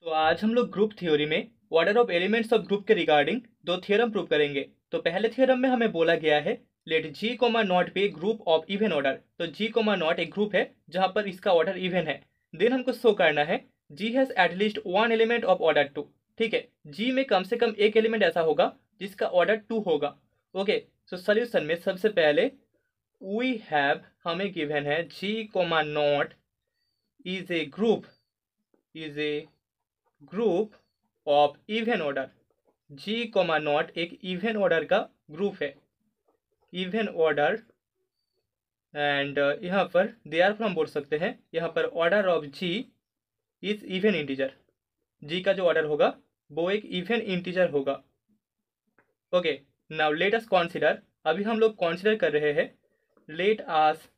तो आज हम लोग ग्रुप थ्योरी में order of elements of group के रिगार्डिंग दो थ्योरम प्रूव करेंगे। तो पहले थ्योरम में हमें बोला गया है let G comma not be group of even order. तो जी कोमा नॉट एक ग्रुप है जहां पर इसका ऑर्डर इवन है। देन हमको शो करना है G has at least one element of order two. ठीक है, जी में कम से कम एक एलिमेंट ऐसा होगा जिसका ऑर्डर टू होगा। ओके, सो सोल्यूशन में सबसे पहले वी हैव हमें गिवन है G comma not is a group of even order. G comma not एक इवन ऑर्डर का ग्रुप है, इवन ऑर्डर। एंड यहाँ पर देयरफॉर हम बोल सकते हैं यहाँ पर order of G is even integer. G का जो ऑर्डर होगा वो एक इवन इंटीजर होगा। Okay, now let us consider, अभी हम लोग कॉन्सिडर कर रहे हैं, लेट अस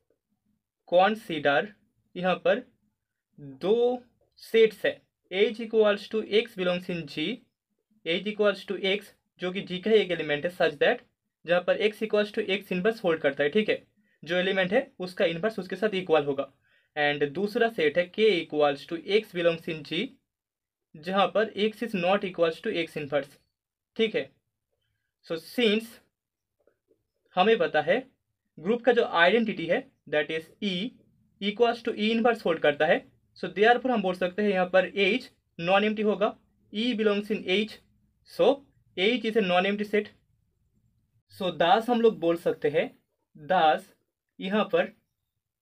कॉन्सिडर यहाँ पर दो सेट्स है H equals to x belongs in G, H equals to x जो कि जी का ही एक एलिमेंट है सच दैट जहाँ पर x equals to x inverse hold करता है। ठीक है, जो एलिमेंट है उसका इनवर्स उसके साथ इक्वल होगा। एंड दूसरा सेट है K equals to x belongs in G जहाँ पर x is not equals to x inverse. ठीक है, सो सिंस हमें पता है ग्रुप का जो आइडेंटिटी है that is e equals to e inverse hold करता है, सो देयरफॉर हम बोल सकते हैं यहाँ पर एच नॉन एम्प्टी होगा। E belongs in H, so H is a non empty set. So thus हम लोग बोल सकते हैं दास यहाँ पर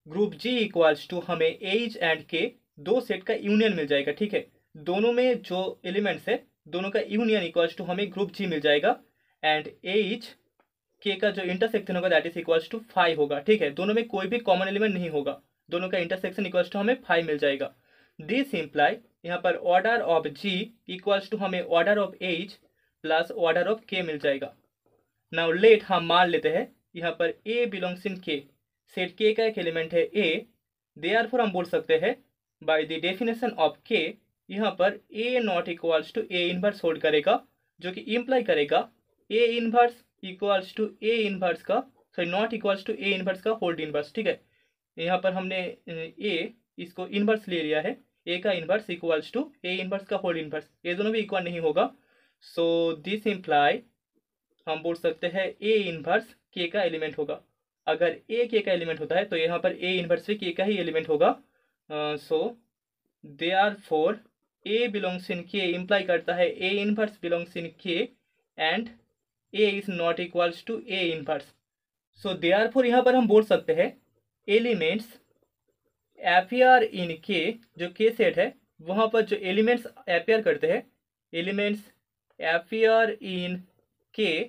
ग्रुप जी इक्वल्स टू हमें एच एंड के दो सेट का यूनियन मिल जाएगा। ठीक है, दोनों में जो एलिमेंट्स है दोनों का यूनियन इक्वल्स टू हमें ग्रुप जी मिल जाएगा। एंड एच के का जो इंटरसेक्शन होगा दैट इज इक्वल्स टू 5 होगा। ठीक है, दोनों में कोई भी कॉमन एलिमेंट नहीं होगा, दोनों का इंटरसेक्शन इक्वल्स टू हमें 5 मिल जाएगा। दिस इम्प्लाई यहाँ पर order of G equals to हमें order of H plus order of K मिल जाएगा। नाउ लेट हम मान लेते हैं यहाँ पर ए बिलोंग्स इन के, सेट के का एक एलिमेंट है ए, देयरफॉर हम बोल सकते हैं by the definition of K यहाँ पर A not equals to A inverse hold करेगा, जो कि इम्प्लाई करेगा A inverse equals to A inverse का, sorry not equals to A inverse का होल्ड इनवर्स। ठीक है, यहाँ पर हमने ए इसको इनवर्स ले लिया है, ए का inverse equals to A inverse का होल्ड इनवर्स, ये दोनों भी इक्वल नहीं होगा। सो दिस इम्प्लाई हम बोल सकते हैं ए इनवर्स के का एलिमेंट होगा। अगर ए के का एलिमेंट होता है तो यहाँ पर ए इनवर्स भी के का ही एलिमेंट होगा। So therefore A belongs in के इम्प्लाई करता है A inverse belongs in K and a is not equals to A inverse. So therefore यहाँ पर हम बोल सकते हैं एलिमेंट्स अपीयर इन के, जो के सेट है वहाँ पर जो एलिमेंट्स अपीयर करते हैं, एलिमेंट्स अपीयर इन के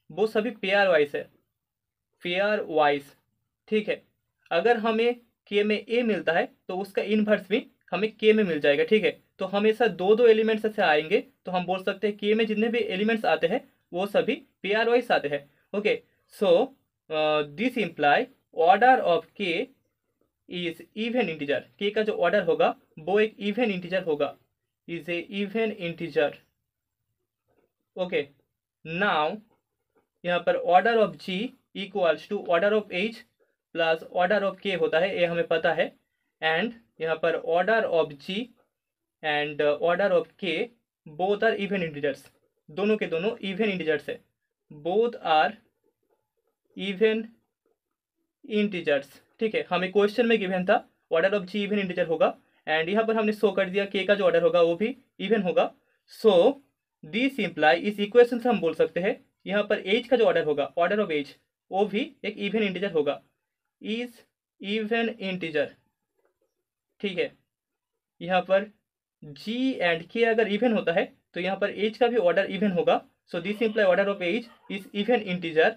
वो सभी पेयर वाइज है, पेयर वाइज। ठीक है, अगर हमें के में ए मिलता है तो उसका इनवर्स भी हमें के में मिल जाएगा। ठीक है, तो हमेशा दो दो एलिमेंट्स ऐसे आएंगे तो हम बोल सकते हैं के में जितने भी एलिमेंट्स आते हैं वो सभी पेयर वाइज आते हैं। Okay, so this imply order of K is even integer, K का जो ऑर्डर होगा वो एक इवन इंटीजर होगा, is a even integer. Okay, now यहाँ पर order of G equals to order of H plus order of K होता है, ये हमें पता है। एंड यहाँ पर order of G and order of K both are even integers, दोनों के दोनों इवन इंटीजर्स है, बोथ आर इवन इंटीजर्स। ठीक है, हमें क्वेश्चन में गिवन था order of G even integer होगा एंड यहाँ पर हमने शो कर दिया के का जो ऑर्डर होगा वो भी इवन होगा। सो दिस इम्प्लाई इस इक्वेशन से हम बोल सकते हैं यहाँ पर एज का जो ऑर्डर होगा, ऑर्डर ऑफ एज, वो भी एक इवन इंटीजर होगा, इज इवन इंटीजर। ठीक है, यहाँ पर जी एंड के अगर इवन होता है तो यहाँ पर एज का भी ऑर्डर इवन होगा। So this imply order of H is even integer.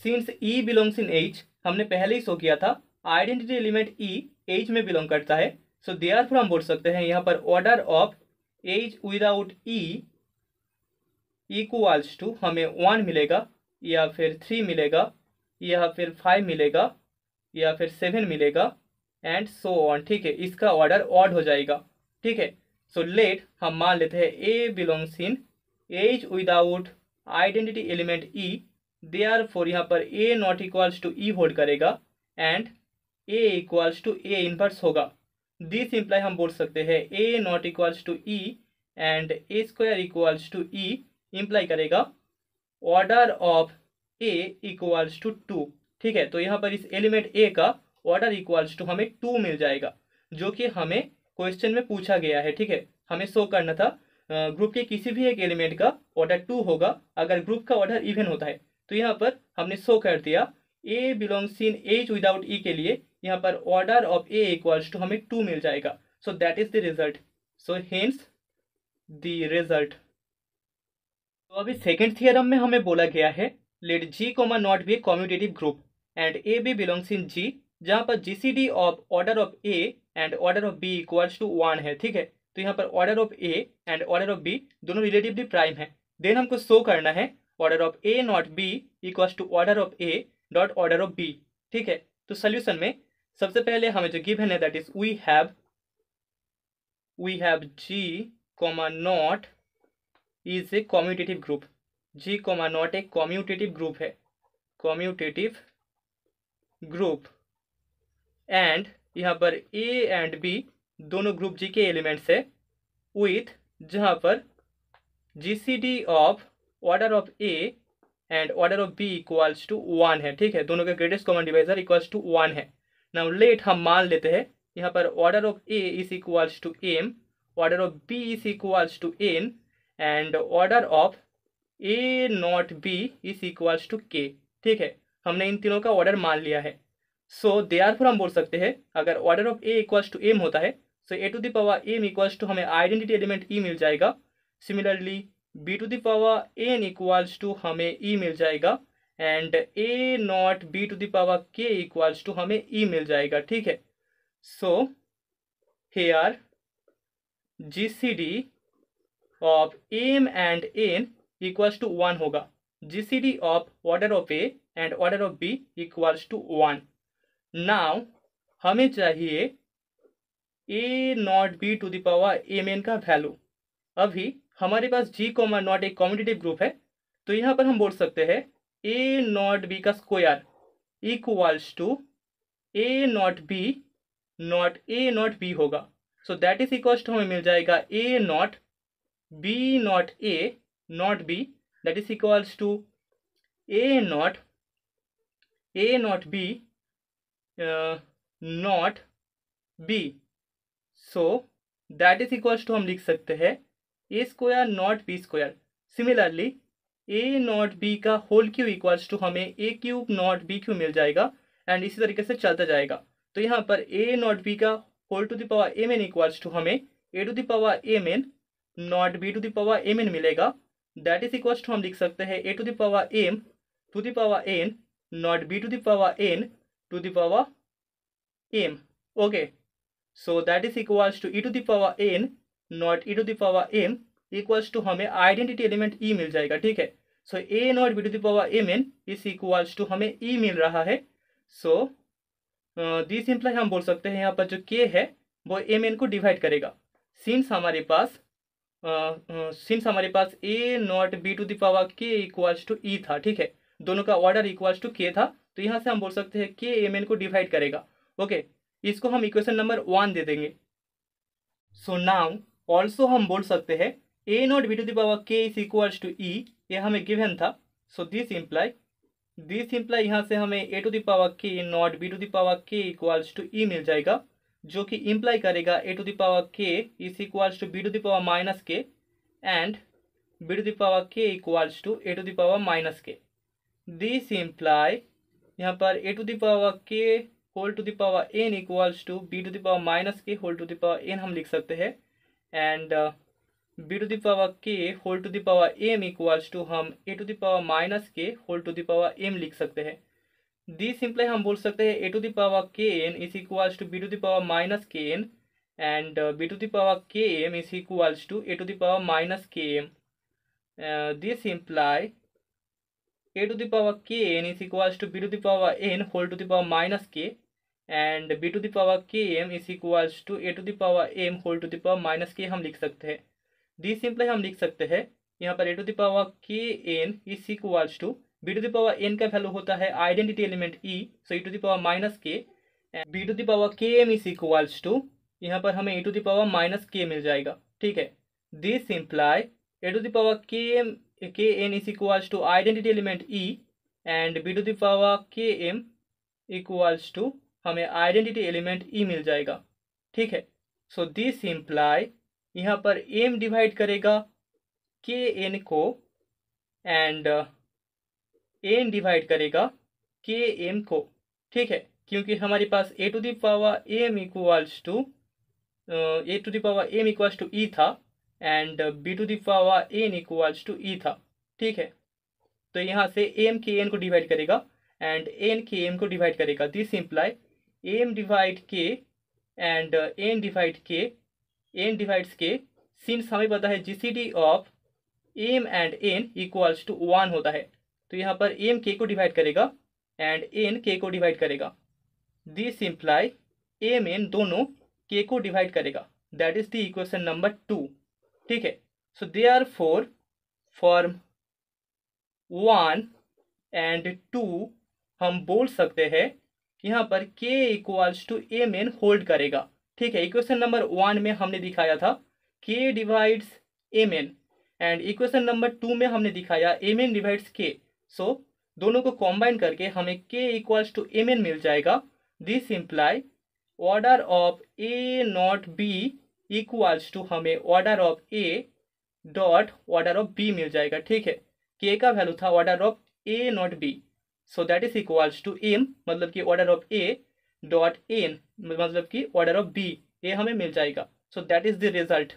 Since e belongs in H, हमने पहले ही शो किया था आइडेंटिटी एलिमेंट ई एज में बिलोंग करता है, सो देयरफॉर हम बोल सकते हैं यहाँ पर order of H without e equals to हमें 1 मिलेगा या फिर 3 मिलेगा या फिर 5 मिलेगा या फिर 7 मिलेगा एंड सो ऑन। ठीक है, इसका ऑर्डर ऑड हो जाएगा। ठीक है, सो लेट हम मान लेते हैं A belongs in H without identity element E, therefore यहाँ पर A not equals to E hold करेगा and A equals to A inverse होगा। दिस इम्प्लाई हम बोल सकते हैं A not equals to E and A square equals to E imply करेगा order of A equals to 2। ठीक है, तो यहाँ पर इस एलिमेंट ए का ऑर्डर इक्वल्स टू हमें 2 मिल जाएगा, जो कि हमें क्वेश्चन में पूछा गया है। ठीक है, हमें शो करना था ग्रुप के किसी भी एक एलिमेंट का ऑर्डर 2 होगा अगर ग्रुप का ऑर्डर इवन होता है। तो यहाँ पर हमने शो कर दिया A belongs in H without E के लिए यहाँ पर order of A equals to हमें 2 मिल जाएगा। So that is the result. So hence the result. तो अभी सेकेंड थियरम में हमें बोला गया है let G comma not be commutative group and A B belongs in G, जहाँ पर GCD of order of A and order of B equals to 1 है। ठीक है, तो यहाँ पर order of A and order of b दोनों relatively prime है। देन हमको शो करना है order of A not B equals to order of A dot order of b. ठीक है, तो सोल्यूशन में सबसे पहले हमें जो गिवन है that is we have G comma not is a commutative group. G comma not एक कम्यूटेटिव ग्रुप है, कम्यूटेटिव ग्रुप। एंड यहाँ पर ए एंड बी दोनों ग्रुप जी के एलिमेंट्स है विथ, जहाँ पर GCD of order of A and order of B equals to 1 है। ठीक है, दोनों का greatest common divisor equals to 1 है। नाउ लेट हम मान लेते हैं यहाँ पर order of a is equals to m, order of b is equals to n and order of A not b is equals to k. ठीक है, हमने इन तीनों का ऑर्डर मान लिया है। सो देयरफॉर हम बोल सकते हैं अगर order of A equals to M होता है so A to the power M equals to हमें आइडेंटिटी एलिमेंट ई मिल जाएगा। Similarly B to the power N equals to हमें ई मिल जाएगा and A not B to the power K equals to हमें E मिल जाएगा। ठीक है, so here GCD of M and N equals to 1 होगा। GCD of order of A and order of B equals to 1। Now हमें चाहिए A not B to the power M N का value. अभी हमारे पास जी कॉमा नॉट एक commutative group है, तो यहाँ पर हम बोल सकते हैं ए नॉट बी का square equals to A not B होगा। So that is equals to हमें मिल जाएगा A not B not A not B, that is equals to A not B not B. So that is equals to हम लिख सकते हैं A square not B square. Similarly A not B का whole cube equals to हमें A cube not B cube मिल जाएगा and इसी तरीके से चलता जाएगा। तो यहाँ पर ए नॉट बी का whole to the power M N equals to हमें A to the power M N not B to the power M N मिलेगा। दैट इज इक्वल्स टू हम लिख सकते हैं A to the power M to the power N not B to the power N to the power M. Okay, so that is equals to E to the power N not E to the power M equals to हमें identity element E मिल जाएगा। ठीक है, so A not B to the power M N is equals to हमें E मिल रहा है। सो this imply हम बोल सकते हैं यहाँ पर जो के है वो एम एन को डिवाइड करेगा। सिंस हमारे पास A not B to the power K equals to E था। ठीक है, दोनों का ऑर्डर इक्वल्स टू के था, तो यहाँ से हम बोल सकते हैं के एम एन को डिवाइड करेगा। ओके, इसको हम इक्वेशन नंबर 1 दे देंगे। सो नाउ ऑल्सो हम बोल सकते हैं A not B to the power K is equals to E, ये हमें गिवन था। सो दिस इम्प्लाई यहाँ से हमें A to the power K not B to the power K equals to E मिल जाएगा, जो कि इम्प्लाई करेगा A to the power K is equals to B to the power minus K and B to the power K equals to A to the power minus K. This imply यहाँ पर A to the power K whole to the power N equals to B to the power minus K whole to the power N हम लिख सकते हैं and B to the power K whole to the power M equals to हम A to the power minus K whole to the power M लिख सकते हैं। This simply हम बोल सकते हैं A to the power K N is equals to B to the power minus K N and B to the power K M is equals to A to the power minus K M. This imply A to the power K N is equals to B to the power N whole to the power minus K and B to the power K M is equals to A to the power M whole to the power minus K हम लिख सकते हैं। This simply हम लिख सकते हैं यहाँ पर A to the power K N is equals to B to the power N का वैल्यू होता है identity element E, so A to the power minus K and B to the power K M is equals to यहाँ पर हमें A to the power minus K मिल जाएगा। ठीक है, this imply A to the power K N is equals to identity element E and B to the power K M equals to हमें identity element E मिल जाएगा। ठीक है, सो this imply यहाँ पर एम डिवाइड करेगा के एन को एंड एन डिवाइड करेगा के एम को। ठीक है, क्योंकि हमारे पास A to the power M equals to E था and B to the power N equals to E था। ठीक है, तो यहाँ से एम के एन को डिवाइड करेगा एंड एन के एम को डिवाइड करेगा। This imply m divide K and n divides K. Since हमें पता है GCD of M and N equals to 1 होता है, तो यहाँ पर एम के को डिवाइड करेगा एंड एन के को डिवाइड करेगा। दिस इम्प्लाई एम एन दोनों के को डिवाइड करेगा। That is the equation number 2। ठीक है, सो देयरफॉर फॉर 1 एंड 2 हम बोल सकते हैं यहाँ पर k equals to M n hold करेगा। ठीक है, इक्वेशन नंबर 1 में हमने दिखाया था k divides M N and equation number 2 में हमने दिखाया एम एन डिवाइड्स k। सो दोनों को कॉम्बाइन करके हमें k equals to M N मिल जाएगा। This imply order of A not B equals to हमें order of A dot order of B मिल जाएगा। ठीक है, k का वैल्यू था order of A not B, so that is equals to M मतलब कि order of A dot N मतलब कि ऑर्डर ऑफ बी, ये हमें मिल जाएगा। So that is the result.